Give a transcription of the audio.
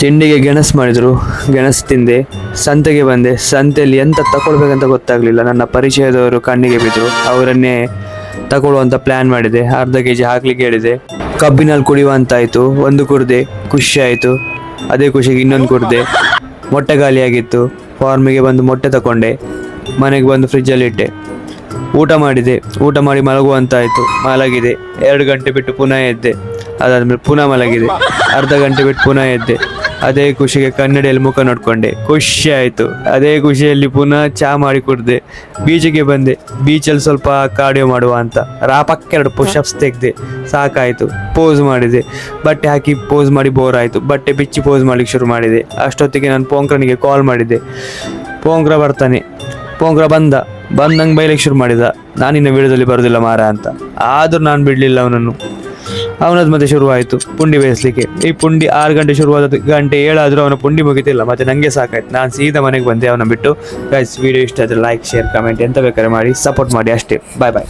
ತಿಂಡಿಗೆ ಗೆಣಸು ಮಾಡಿದರು, ಗೆಣಸು ತಿಂದೆ. ಸಂತೆಗೆ ಬಂದೆ. ಸಂತೆಯಲ್ಲಿ ಎಂತ ತಗೊಳ್ಬೇಕಂತ ಗೊತ್ತಾಗಲಿಲ್ಲ. ನನ್ನ ಪರಿಚಯದವರು ಕಣ್ಣಿಗೆ ಬಿದ್ದರು. ಅವರನ್ನೇ ತಗೊಳ್ಳುವಂಥ ಪ್ಲ್ಯಾನ್ ಮಾಡಿದೆ. ಅರ್ಧ kg ಹಾಕ್ಲಿಕ್ಕೆ ಹೇಳಿದೆ. ಕಬ್ಬಿನಲ್ಲಿ ಕುಡಿಯುವಂತಾಯಿತು. ಒಂದು ಕುಡ್ದೆ, ಖುಷಿ ಆಯಿತು. ಅದೇ ಖುಷಿಗೆ ಇನ್ನೊಂದು ಕುಡ್ದೆ. ಮೊಟ್ಟೆ ಖಾಲಿಯಾಗಿತ್ತು. ಫಾರ್ಮಿಗೆ ಬಂದು ಮೊಟ್ಟೆ ತಗೊಂಡೆ. ಮನೆಗೆ ಬಂದು ಫ್ರಿಜ್ಜಲ್ಲಿ ಇಟ್ಟೆ. ಊಟ ಮಾಡಿದೆ. ಊಟ ಮಾಡಿ ಮಲಗುವಂತಾಯಿತು. ಮಲಗಿದೆ. 2 ಗಂಟೆ ಬಿಟ್ಟು ಪುನಃ ಎದ್ದೆ. ಅದಾದಮೇಲೆ ಪುನಃ ಮಲಗಿದೆ. ಅರ್ಧ ಗಂಟೆ ಬಿಟ್ಟು ಪುನಃ ಎದ್ದೆ. ಅದೇ ಖುಷಿಗೆ ಕನ್ನಡಿಯಲ್ಲಿ ಮುಖ ನೋಡಿಕೊಂಡೆ. ಖುಷಿ ಆಯಿತು. ಅದೇ ಖುಷಿಯಲ್ಲಿ ಪುನಃ ಚಹಾ ಮಾಡಿ ಕುಡಿದೆ. ಬೀಚಿಗೆ ಬಂದೆ. ಬೀಚಲ್ಲಿ ಸ್ವಲ್ಪ ಕಾರ್ಡಿಯೋ ಮಾಡುವ ಅಂತ ರಾಪಕ್ಕೆ 2 ಪುಷಪ್ಸ್ ತೆಗೆದೆ. ಸಾಕಾಯಿತು. ಪೋಸ್ ಮಾಡಿದೆ. ಬಟ್ಟೆ ಹಾಕಿ ಪೋಸ್ ಮಾಡಿ ಬೋರ್ ಆಯಿತು. ಬಟ್ಟೆ ಬಿಚ್ಚಿ ಪೋಸ್ ಮಾಡಲಿಕ್ಕೆ ಶುರು ಮಾಡಿದೆ. ಅಷ್ಟೊತ್ತಿಗೆ ನಾನು ಪೋಂಕ್ರನಿಗೆ ಕಾಲ್ ಮಾಡಿದ್ದೆ. ಪೋಂಕ್ರ ಬರ್ತಾನೆ. ಪೋಂಕ್ರ ಬಂದಂಗೆ ಬೈಲಿಕ್ಕೆ ಶುರು ಮಾಡಿದ. ನಾನಿನ್ನ ವಿಡಿಯೋದಲ್ಲಿ ಬರೋದಿಲ್ಲ ಮಾರ ಅಂತ. ಆದರೂ ನಾನು ಬಿಡಲಿಲ್ಲ ಅವನನ್ನು. ಅವನದ್ದು ಮತ್ತೆ ಶುರುವಾಯಿತು ಪುಂಡಿ ಬೇಯಿಸ್ಲಿಕ್ಕೆ. ಈ ಪುಂಡಿ 6 ಗಂಟೆ ಶುರುವಾದ ಗಂಟೆ 7 ಆದರೂ ಅವನ ಪುಂಡಿ ಮುಗಿತಿಲ್ಲ. ಮತ್ತೆ ನನಗೆ ಸಾಕಾಯ್ತು. ನಾನು ಸೀದಾ ಮನೆಗೆ ಬಂದೆ ಅವನ ಬಿಟ್ಟು. ಗೈಸ್, ವಿಡಿಯೋ ಇಷ್ಟ ಆದರೆ ಲೈಕ್, ಶೇರ್, ಕಮೆಂಟ್ ಎಂತ ಬೇಕಾದ್ರೆ ಮಾಡಿ ಸಪೋರ್ಟ್ ಮಾಡಿ ಅಷ್ಟೇ. ಬಾಯ್ ಬಾಯ್.